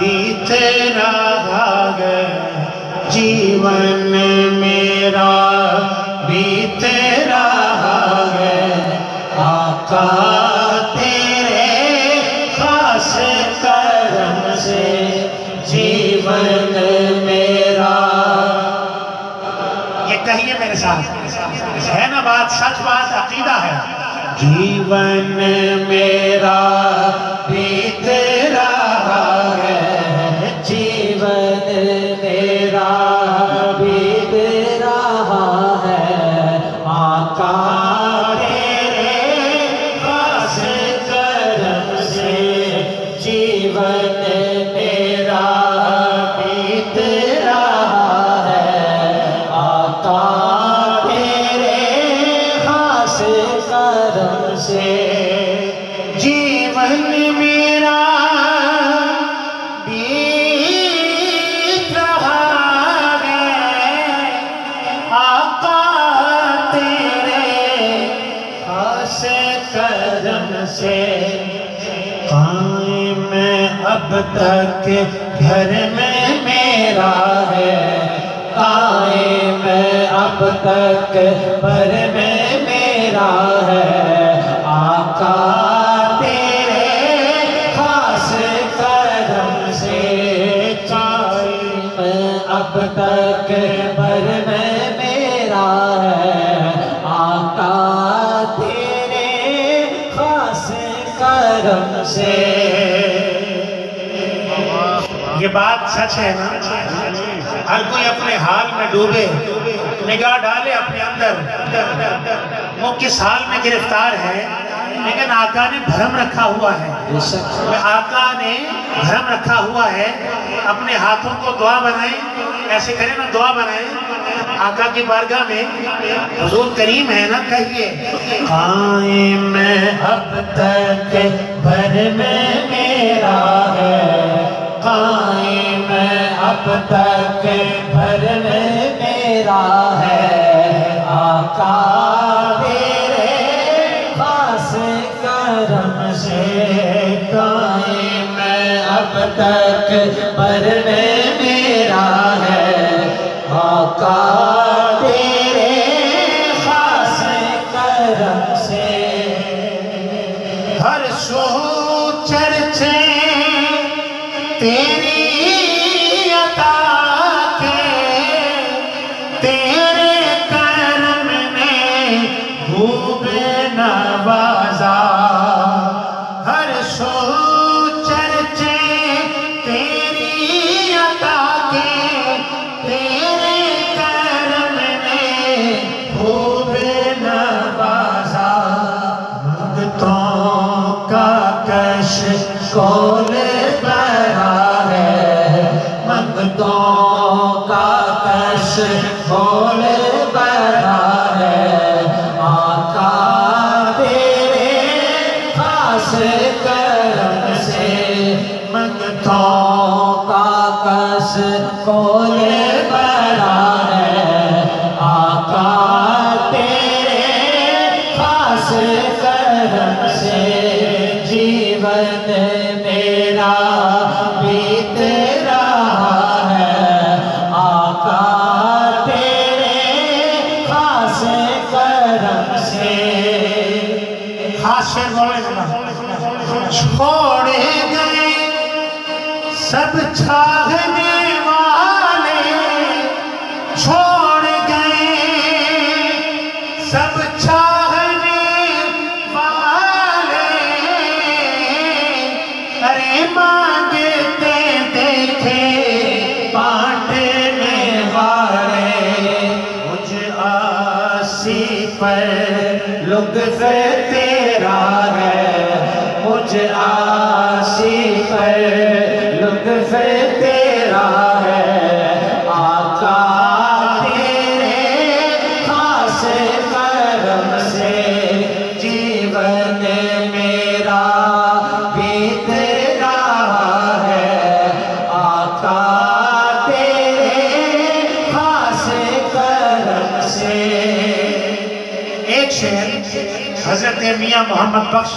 बीत रहा है, जीवन मेरा बीत रहा है। आका तेरे खास करम से जीवन मेरा। ये कहिए मेरे साथ, है ना बात, सच बात, अकीदा है। जीवन मेरा बीत रहा है, जीवन मेरा बीत रहा है। आका तेरे खास करम से जीवन मेरा बीत रहा है। आका तेरे खास करम से जीवन मेरा बीत रहा है। आका तेरे खास करम से कायम अब तक घर में मेरा है, कायम अब तक घर में मेरा है। आका तेरे खास करम से कायम अब तक घर में मेरा है। आका तेरे खास करम से। ये बात सच है ना? हर कोई अपने हाल में डूबे, निगाह डाले अपने अंदर, वो किस हाल में गिरफ्तार है, लेकिन आका ने भरम रखा हुआ है। आका ने भरम रखा हुआ है। अपने हाथों को दुआ बनाएं, ऐसे करें ना, दुआ बनाएं आका की बारगाह में। हुजूर करीम है ना, कहिए कायम अब तक भर में मेरा है, कायम अब तक भर में मेरा है। आका तेरे खास करम से कायम अब तक भर में मेरा है। आका तेरे खास करम से हर सो चर्चे तेरी अता के, तेरे करम ने खूब नवाजा। हर सो चर्चे तेरी अता के, तेरे करम ने खूब नवाजा। मंगतों का कश कोल बरा है, मंगतों का कश कोल बरा है। आका तेरे खास करम से मंगतों का कश कोल बरा है। आका तेरे खास करम से जीवन मेरा बीत रहा है। आका तेरे खास करम से। खास शेर बोले छोड़ गए सब चाहने वाले, छोड़ गए सब चाहने वाले। अरे मांगते देखे बांटने वाले, मुझ आसी पर लुत्फ तेरा है, मुझ आसी पर लुत्फ तेरा है। आका तेरे खास करम से जीवन मेरा बीत रहा है। आका तेरे खास करम से। एक शेर हजरत मियां मोहम्मद बख्श